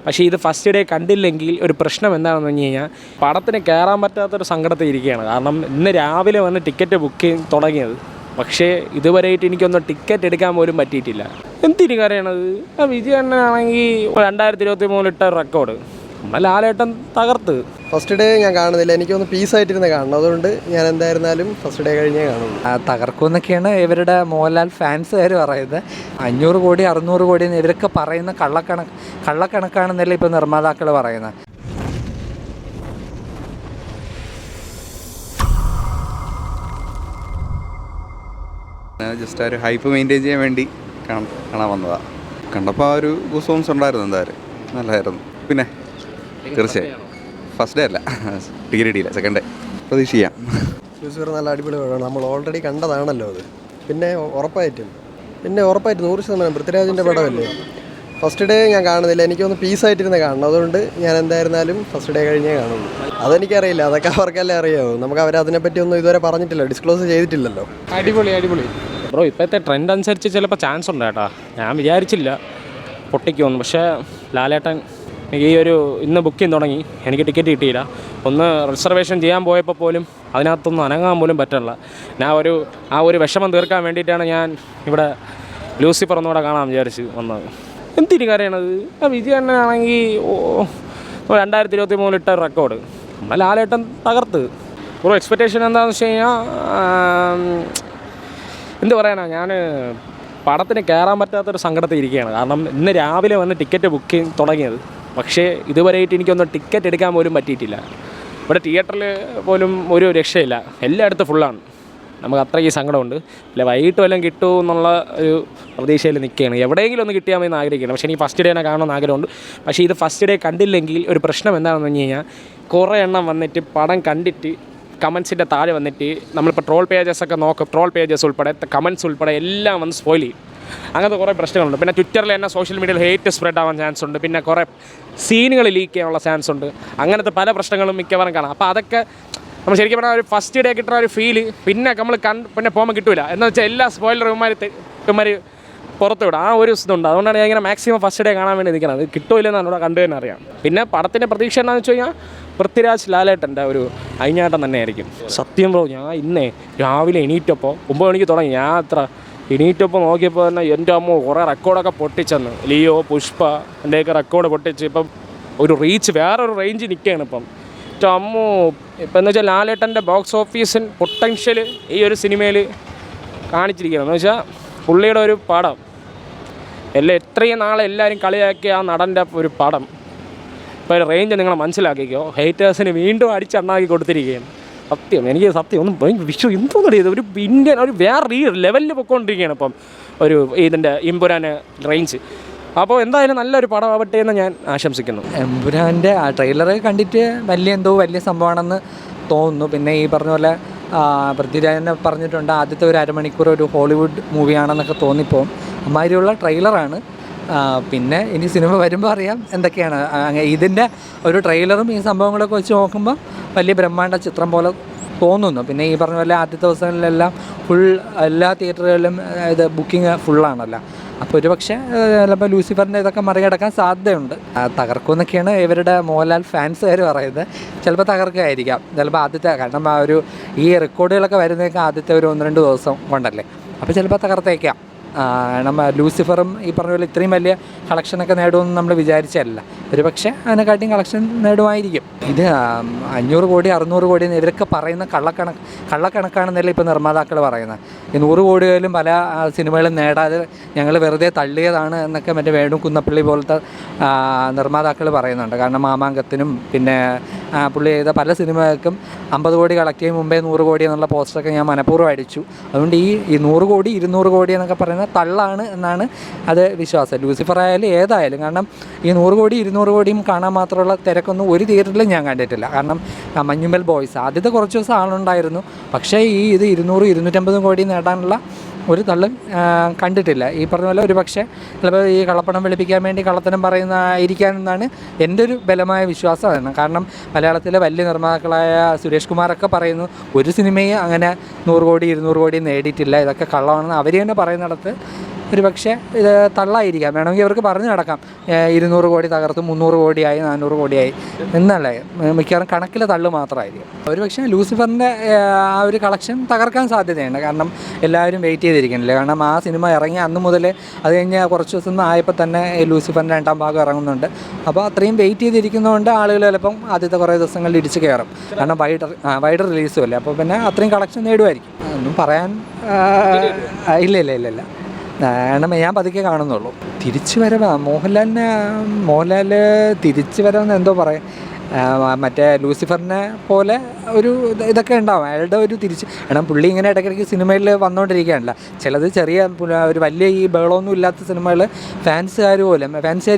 പക്ഷേ ഇത് first day കണ്ടില്ലെങ്കിൽ ഒരു പ്രശ്നം എന്താണെന്ന് പറഞ്ഞു കഴിഞ്ഞാൽ പടത്തിന് കയറാൻ പറ്റാത്തൊരു സങ്കടത്തിൽ ഇരിക്കുകയാണ്. കാരണം ഇന്ന് രാവിലെ വന്ന് ടിക്കറ്റ് ബുക്ക് തുടങ്ങിയത്, പക്ഷേ ഇതുവരെയായിട്ട് എനിക്കൊന്നും ടിക്കറ്റ് എടുക്കാൻ പോലും പറ്റിയിട്ടില്ല. എന്തിനു കരയണത്? വിജയ് അണ്ണനാണെങ്കിൽ 2023 ഇട്ട റെക്കോർഡ് നമ്മൾ ലാലേട്ടൻ തകർത്ത്. ഫസ്റ്റ് ഡേ ഞാൻ കാണുന്നില്ല, എനിക്കൊന്ന് പീസായിട്ടിരുന്ന് കാണണം. അതുകൊണ്ട് ഞാൻ എന്തായിരുന്നാലും ഫസ്റ്റ് ഡേ കഴിഞ്ഞേ കാണുള്ളൂ. തകർക്കുമെന്നൊക്കെയാണ് ഇവരുടെ മോഹൻലാൽ ഫാൻസുകാർ പറയുന്നത്. 500 കോടി 600 കോടി എന്ന് ഇവരൊക്കെ പറയുന്ന കള്ളക്കണക്കാണെന്നല്ലേ ഇപ്പോൾ നിർമ്മാതാക്കൾ പറയുന്നത്. ജസ്റ്റ് ഒരു ഹൈപ്പ് മെയിൻറ്റെയിൻ ചെയ്യാൻ വേണ്ടി കാണാൻ വന്നതാണ്. കണ്ടപ്പോൾ ആ ഒരു ഗൂസ് ഉണ്ടായിരുന്നു. എന്തായാലും നല്ലതായിരുന്നു. പിന്നെ തീർച്ചയായും ഫസ്റ്റ് ഡേ അല്ല, ടിക്കറ്റ് കിട്ടിയില്ല, സെക്കൻഡ് ഡേ പ്രതീക്ഷിക്കാം. ലൂസിഫർ നല്ല അടിപൊളി പടമാണ്, നമ്മൾ ഓൾറെഡി കണ്ടതാണല്ലോ അത്. പിന്നെ ഉറപ്പായിട്ടും 100% പൃഥ്വിരാജിൻ്റെ പടമല്ലേ. ഫസ്റ്റ് ഡേ ഞാൻ കാണുന്നില്ല, എനിക്കൊന്ന് പീസായിട്ടിരുന്ന് കാണണം. അതുകൊണ്ട് ഞാൻ എന്തായിരുന്നാലും ഫസ്റ്റ് ഡേ കഴിഞ്ഞേ കാണുള്ളൂ. അതെനിക്കറിയില്ല, അതൊക്കെ അവർക്കല്ലേ അറിയാവൂ. നമുക്ക് അവരതിനെപ്പറ്റി ഒന്നും ഇതുവരെ പറഞ്ഞിട്ടില്ല, ഡിസ്ക്ലോസ് ചെയ്തിട്ടില്ലല്ലോ. അടിപൊളി ബ്രോ. ഇപ്പോഴത്തെ ട്രെൻഡ് അനുസരിച്ച് ചിലപ്പോൾ ചാൻസ് ഉണ്ട് കേട്ടോ. ഞാൻ വിചാരിച്ചില്ല പൊട്ടിക്കുമെന്ന്, പക്ഷേ ലാലേട്ടൻ ഈ ഇന്ന് ബുക്കിംഗ് തുടങ്ങി, എനിക്ക് ടിക്കറ്റ് കിട്ടിയില്ല. ഒന്ന് റിസർവേഷൻ ചെയ്യാൻ പോയപ്പോൾ പോലും അതിനകത്തൊന്നും അനങ്ങാൻ പോലും പറ്റില്ല. ഞാൻ ആ ഒരു വിഷമം തീർക്കാൻ വേണ്ടിയിട്ടാണ് ഞാൻ ഇവിടെ ലൂസിഫർ ഒന്നുകൂടെ കാണാൻ വിചാരിച്ച് വന്നത്. എന്തിനു കരയണത്? വിജയ് അണ്ണനാണെങ്കിൽ 2023 ഇട്ട റെക്കോർഡ് നമ്മൾ ലാലേട്ടൻ തകർത്ത്. ഒരു എക്സ്പെക്റ്റേഷൻ എന്താണെന്ന് വെച്ച് കഴിഞ്ഞാൽ എന്ത് പറയാനാ, ഞാൻ പടത്തിന് കയറാൻ പറ്റാത്തൊരു സങ്കടത്തിൽ ഇരിക്കുകയാണ്. കാരണം ഇന്ന് രാവിലെ വന്ന് ടിക്കറ്റ് ബുക്കിംഗ് തുടങ്ങിയത്, പക്ഷേ ഇതുവരെയായിട്ട് എനിക്കൊന്നും ടിക്കറ്റ് എടുക്കാൻ പോലും പറ്റിയിട്ടില്ല. ഇവിടെ തിയേറ്ററിൽ പോലും ഒരു രക്ഷയില്ല, എല്ലായിടത്തും ഫുള്ളാണ്. നമുക്ക് അത്രയ്ക്ക് സങ്കടമുണ്ട്. അല്ല വൈകിട്ട് വല്ലതും കിട്ടുമോ എന്നുള്ള ഒരു പ്രതീക്ഷയിൽ നിൽക്കുകയാണ്. എവിടെയെങ്കിലും ഒന്ന് കിട്ടിയാൽ മതി എന്ന് ആഗ്രഹിക്കണം. പക്ഷേ എനിക്ക് ഫസ്റ്റ് ഡേനെ കാണണമെന്ന് ആഗ്രഹമുണ്ട്. പക്ഷേ ഇത് ഫസ്റ്റ് ഡേ കണ്ടില്ലെങ്കിൽ ഒരു പ്രശ്നം എന്താണെന്ന് പറഞ്ഞു കഴിഞ്ഞാൽ കുറേ എണ്ണം വന്നിട്ട് പടം കണ്ടിട്ട് കമൻസിൻ്റെ താഴെ വന്നിട്ട് നമ്മളിപ്പോൾ ട്രോൾ പേജസൊക്കെ നോക്കും, ട്രോൾ പേജസ് ഉൾപ്പെടെ കമൻസ് ഉൾപ്പെടെ എല്ലാം വന്ന് സ്പോയിൽ ചെയ്യും. അങ്ങനത്തെ കുറേ പ്രശ്നങ്ങളുണ്ട്. പിന്നെ ട്വിറ്ററിൽ തന്നെ സോഷ്യൽ മീഡിയയിൽ ഹേറ്റ് സ്പ്രെഡ് ആവാൻ ചാൻസ് ഉണ്ട്. പിന്നെ കുറേ സീനുകൾ ലീക്ക് ചെയ്യാനുള്ള ചാൻസ് ഉണ്ട്. അങ്ങനത്തെ പല പ്രശ്നങ്ങളും മിക്കവാറും കാണാം. അപ്പോൾ അതൊക്കെ നമ്മൾ ശരിക്കും പറഞ്ഞാൽ ഒരു ഫസ്റ്റ് ഡേ കിട്ടുന്ന ഒരു ഫീല് പിന്നെ നമ്മൾ പിന്നെ പോകുമ്പോൾ കിട്ടില്ല. എന്ന് വെച്ചാൽ എല്ലാ സ്പോയിലർ ഇവന്മാർ പുറത്ത് വിടും. ആ ഒരു ഇതുണ്ട്. അതുകൊണ്ടാണ് ഞാൻ ഇങ്ങനെ മാക്സിമം ഫസ്റ്റ് ഡേ കാണാൻ വേണ്ടി നിൽക്കുന്നത്. അത് കിട്ടുമില്ലെന്ന് എന്നോട് കണ്ടു തന്നെ അറിയാം. പിന്നെ പടത്തിൻ്റെ പ്രതീക്ഷ എന്താണെന്ന് വെച്ച് കഴിഞ്ഞാൽ പൃഥ്വിരാജ് ലാലേട്ടൻ്റെ ഒരു അഴിഞ്ഞാട്ടം തന്നെയായിരിക്കും. സത്യം ബ്രോ, ഞാൻ ഇന്നേ രാവിലെ എണീറ്റപ്പോൾ 9 മണിക്ക് തുടങ്ങി. ഞാൻ അത്ര എണീറ്റപ്പോൾ നോക്കിയപ്പോൾ തന്നെ എൻ്റെ അമ്മ കുറേ റെക്കോർഡൊക്കെ പൊട്ടിച്ചെന്ന്. ലിയോ, പുഷ്പ എൻ്റെയൊക്കെ റെക്കോർഡ് പൊട്ടിച്ച് ഇപ്പം ഒരു റീച്ച് വേറൊരു റേഞ്ച് നിൽക്കുകയാണ് ഇപ്പം. അമ്മോ, ഇപ്പം എന്ന് വെച്ചാൽ ലാലേട്ടൻ്റെ ബോക്സ് ഓഫീസിൻ പൊട്ടൻഷ്യൽ ഈ ഒരു സിനിമയിൽ കാണിച്ചിരിക്കുകയാണ്. എന്ന് വെച്ചാൽ പുള്ളിയുടെ ഒരു പടം എത്രയും നാളെ എല്ലാവരും കളിയാക്കിയ ആ നടൻ്റെ ഒരു പടം ഇപ്പോൾ റേഞ്ച് നിങ്ങൾ മനസ്സിലാക്കിക്കോ. ഹേറ്റേഴ്സിന് വീണ്ടും അടിച്ചണ്ണാക്കി കൊടുത്തിരിക്കുകയാണ്. എനിക്ക് ഒന്നും എന്തോന്നും അറിയത് ഒരു ഇന്ത്യൻ ഒരു വേറെ ലെവലിൽ പൊയ്ക്കൊണ്ടിരിക്കുകയാണ് ഇപ്പം ഇതിൻ്റെ എമ്പുരാൻ റേഞ്ച്. അപ്പോൾ എന്തായാലും നല്ലൊരു പടമാവട്ടെ എന്ന് ഞാൻ ആശംസിക്കുന്നു. എമ്പുരാൻ്റെ ആ ട്രെയിലർ കണ്ടിട്ട് വലിയ സംഭവമാണെന്ന് തോന്നുന്നു. പിന്നെ ഈ പറഞ്ഞ പോലെ പൃഥ്വിരാജനെ പറഞ്ഞിട്ടുണ്ട് ആദ്യത്തെ ഒരു അരമണിക്കൂർ ഒരു ഹോളിവുഡ് മൂവിയാണെന്നൊക്കെ തോന്നിപ്പോവും. അമ്മാതിരിയുള്ള ട്രെയിലറാണ്. പിന്നെ ഇനി സിനിമ വരുമ്പോൾ അറിയാം എന്തൊക്കെയാണ്. ഇതിൻ്റെ ഒരു ട്രെയിലറും ഈ സംഭവങ്ങളൊക്കെ വെച്ച് നോക്കുമ്പോൾ വലിയ ബ്രഹ്മാണ്ഡ ചിത്രം പോലെ തോന്നുന്നു. പിന്നെ ഈ പറഞ്ഞ പോലെ ആദ്യത്തെ ദിവസങ്ങളിലെല്ലാം എല്ലാ തിയേറ്ററുകളിലും ഇത് ബുക്കിംഗ് ഫുള്ളാണല്ലോ. അപ്പോൾ ഒരു പക്ഷേ ചിലപ്പോൾ ലൂസിഫറിൻ്റെ ഇതൊക്കെ മറികടക്കാൻ സാധ്യതയുണ്ട്. തകർക്കുമെന്നൊക്കെയാണ് ഇവരുടെ മോഹൻലാൽ ഫാൻസുകാർ പറയുന്നത്. ചിലപ്പോൾ തകർക്കുകയായിരിക്കാം. ചിലപ്പോൾ കാരണം ഈ റെക്കോർഡുകളൊക്കെ വരുന്നതൊക്കെ ആദ്യത്തെ ഒരു 1-2 ദിവസം കൊണ്ടല്ലേ. അപ്പോൾ ചിലപ്പോൾ തകർത്തേക്കാം. ലൂസിഫറും ഈ പറഞ്ഞ പോലെ ഇത്രയും വലിയ കളക്ഷനൊക്കെ നേടുമെന്ന് നമ്മൾ വിചാരിച്ചല്ല. ഒരു പക്ഷേ അതിനെക്കാട്ടിയും കളക്ഷൻ നേടുമായിരിക്കും. ഇത് 500 കോടി 600 കോടി എന്ന് ഇവരൊക്കെ പറയുന്ന കള്ളക്കണക്കാണെന്നല്ലേ ഇപ്പോൾ നിർമ്മാതാക്കൾ പറയുന്നത്. ഈ 100 കോടികളിലും പല സിനിമകളും നേടാതെ ഞങ്ങൾ വെറുതെ തള്ളിയതാണ് എന്നൊക്കെ മറ്റേ വേണു കുന്നപ്പള്ളി പോലത്തെ നിർമ്മാതാക്കൾ പറയുന്നുണ്ട്. കാരണം മാമാങ്കത്തിനും പിന്നെ പുള്ളി ചെയ്ത പല സിനിമകൾക്കും 50 കോടി കളക്ട് ചെയ്യും മുമ്പേ 100 കോടി എന്നുള്ള പോസ്റ്ററൊക്കെ ഞാൻ മനഃപൂർവ്വം അടിച്ചു. അതുകൊണ്ട് ഈ 100 കോടി 200 കോടി എന്നൊക്കെ പറയുന്നത് തള്ളാണ് എന്നാണ് അത് വിശ്വാസം. ലൂസിഫർ ആയാലും ഏതായാലും. കാരണം ഈ 100 കോടി 200 കോടിയും കാണാൻ മാത്രമുള്ള തിരക്കൊന്നും ഒരു തിയേറ്ററിലും ഞാൻ കണ്ടിട്ടില്ല. കാരണം മഞ്ഞുമൽ ബോയ്സ് ആദ്യത്തെ കുറച്ച് ദിവസം ആളുണ്ടായിരുന്നു. പക്ഷേ ഇത് 200-250 കോടി നേടാനുള്ള ഒരു തള്ളും കണ്ടിട്ടില്ല. ഈ പറഞ്ഞ പോലെ ഒരു പക്ഷേ ചിലപ്പോൾ ഈ കള്ളപ്പണം വെളുപ്പിക്കാൻ വേണ്ടി കള്ളത്തനം പറയുന്നതായിരിക്കാനെന്നാണ് എൻ്റെ ഒരു ബലമായ വിശ്വാസമാണ്. കാരണം മലയാളത്തിലെ വലിയ നിർമ്മാതാക്കളായ സുരേഷ് കുമാറൊക്കെ പറയുന്നു ഒരു സിനിമയും അങ്ങനെ 100 കോടി 200 കോടി നേടിയിട്ടില്ല, ഇതൊക്കെ കള്ളമാണെന്ന് അവർ തന്നെ പറയുന്നിടത്ത് ഒരു പക്ഷേ ഇത് തള്ളായിരിക്കാം. വേണമെങ്കിൽ അവർക്ക് പറഞ്ഞു നടക്കാം 200 കോടി തകർത്ത് 300 കോടിയായി 400 കോടിയായി എന്നല്ലേ, മിക്കവാറും കണക്കിലെ തള്ളു മാത്രമായിരിക്കും. ഒരു പക്ഷേ ലൂസിഫറിൻ്റെ ആ ഒരു കളക്ഷൻ തകർക്കാൻ സാധ്യതയുണ്ട്. കാരണം എല്ലാവരും വെയിറ്റ് ചെയ്തിരിക്കണില്ലേ. കാരണം ആ സിനിമ ഇറങ്ങി അന്ന് മുതൽ അത് കഴിഞ്ഞ് കുറച്ച് ദിവസം ആയപ്പോൾ തന്നെ ലൂസിഫറിൻ്റെ 2ാം ഭാഗം ഇറങ്ങുന്നുണ്ട്. അപ്പോൾ അത്രയും വെയിറ്റ് ചെയ്തിരിക്കുന്നതുകൊണ്ട് ആളുകൾ ചിലപ്പം ആദ്യത്തെ കുറേ ദിവസങ്ങളിൽ ഇടിച്ച് കയറും. കാരണം വൈഡ് റിലീസും അല്ലേ, അപ്പോൾ പിന്നെ അത്രയും കളക്ഷൻ നേടുമായിരിക്കും. ഒന്നും പറയാൻ ഇല്ല. കാരണം ഞാൻ പതുക്കെ കാണുന്നുള്ളൂ. തിരിച്ചു വരവാ മോഹൻലാൽ തിരിച്ചു വരവെന്ന് എന്തോ പറയാം. മറ്റേ ലൂസിഫറിനെ പോലെ ഒരു ഇതൊക്കെ ഉണ്ടാവും അയാളുടെ ഒരു കാരണം പുള്ളി ഇങ്ങനെ ഇടയ്ക്കിടയ്ക്ക് സിനിമയിൽ വന്നുകൊണ്ടിരിക്കുകയാണല്ലോ. ചിലത് ചെറിയ ഒരു വലിയ ഈ ബഹളമൊന്നും ഇല്ലാത്ത സിനിമകൾ ഫാൻസുകാർ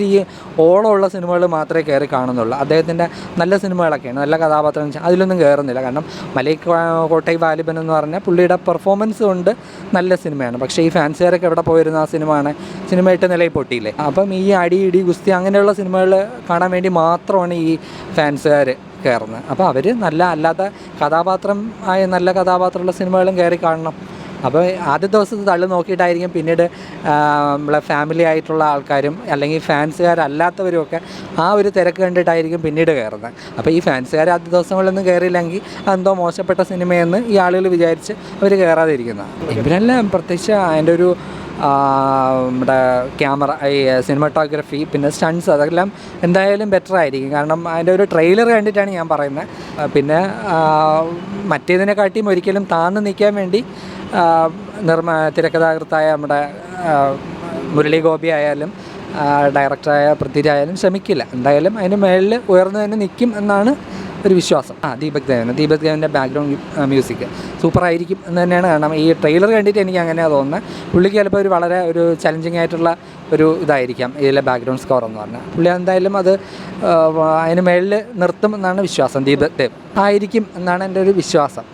ഈ ഓളമുള്ള സിനിമകൾ മാത്രമേ കയറി കാണുന്നുള്ളൂ. അദ്ദേഹത്തിൻ്റെ നല്ല സിനിമകളൊക്കെയാണ്, നല്ല കഥാപാത്രം അതിലൊന്നും കയറുന്നില്ല. കാരണം മലൈക്ക് കോട്ടൈ വാലിബൻ എന്ന് പറഞ്ഞാൽ പുള്ളിയുടെ പെർഫോമൻസ് കൊണ്ട് നല്ല സിനിമയാണ്. പക്ഷേ ഈ ഫാൻസുകാരൊക്കെ എവിടെ പോയിരുന്ന ആ സിനിമ ഇട്ട് നിലയിൽ പൊട്ടിയില്ലേ. അപ്പം ഈ അടി ഗുസ്തി അങ്ങനെയുള്ള സിനിമകൾ കാണാൻ വേണ്ടി മാത്രമാണ് ഈ ഫാൻസുകാർ കയറുന്നത്. അപ്പോൾ അവർ അല്ലാത്ത നല്ല കഥാപാത്രമുള്ള സിനിമകളും കയറി കാണണം. അപ്പോൾ ആദ്യ ദിവസത്തെ തള്ളു നോക്കിയിട്ടായിരിക്കും പിന്നീട് നമ്മളെ ഫാമിലി ആയിട്ടുള്ള ആൾക്കാരും അല്ലെങ്കിൽ ഫാൻസുകാരല്ലാത്തവരും ഒക്കെ ആ ഒരു തിരക്ക് കണ്ടിട്ടായിരിക്കും പിന്നീട് കയറുന്നത്. അപ്പോൾ ഈ ഫാൻസുകാർ ആദ്യ ദിവസങ്ങളിലൊന്നും കയറിയില്ലെങ്കിൽ അതെന്തോ മോശപ്പെട്ട സിനിമയെന്ന് ഈ ആളുകൾ വിചാരിച്ച് അവർ കയറാതിരിക്കുന്നതാണ്. ഇവരെല്ലാം പ്രത്യേകിച്ച് അതിൻ്റെ ഒരു നമ്മുടെ ക്യാമറ, ഈ സിനിമാറ്റോഗ്രാഫി, പിന്നെ സ്റ്റൺസ്, അതെല്ലാം എന്തായാലും ബെറ്റർ ആയിരിക്കും. കാരണം അതിൻ്റെ ഒരു ട്രെയിലർ കണ്ടിട്ടാണ് ഞാൻ പറയുന്നത്. പിന്നെ മറ്റേതിനെക്കാട്ടിയും ഒരിക്കലും താന്ന് നിൽക്കാൻ വേണ്ടി തിരക്കഥാകൃത്തായ നമ്മുടെ മുരളി ഗോപി ആയാലും ഡയറക്ടറായ പൃഥ്വിരാജ് ആയാലും ശ്രമിക്കില്ല. എന്തായാലും അതിന് മേളിൽ ഉയർന്നു തന്നെ നിൽക്കും എന്നാണ് ഒരു വിശ്വാസം. ദീപക് ദേവൻ്റെ ബാക്ക്ഗ്രൗണ്ട് മ്യൂസിക് സൂപ്പറായിരിക്കും എന്ന് തന്നെയാണ്. കാരണം ഈ ട്രെയിലർ കണ്ടിട്ട് എനിക്ക് അങ്ങനെയാണ് തോന്നുന്നത്. പുള്ളിക്ക് ചിലപ്പോൾ വളരെ ചലഞ്ചിങ് ആയിട്ടുള്ള ഒരു ഇതായിരിക്കാം ഇതിലെ ബാക്ക്ഗ്രൗണ്ട് സ്കോർ എന്ന് പറഞ്ഞാൽ. പുള്ളി എന്തായാലും അത് അതിന് മേളിൽ നിർത്തും എന്നാണ് വിശ്വാസം. ദീപക് ദേവ് ആയിരിക്കും എന്നാണ് എൻ്റെ ഒരു വിശ്വാസം.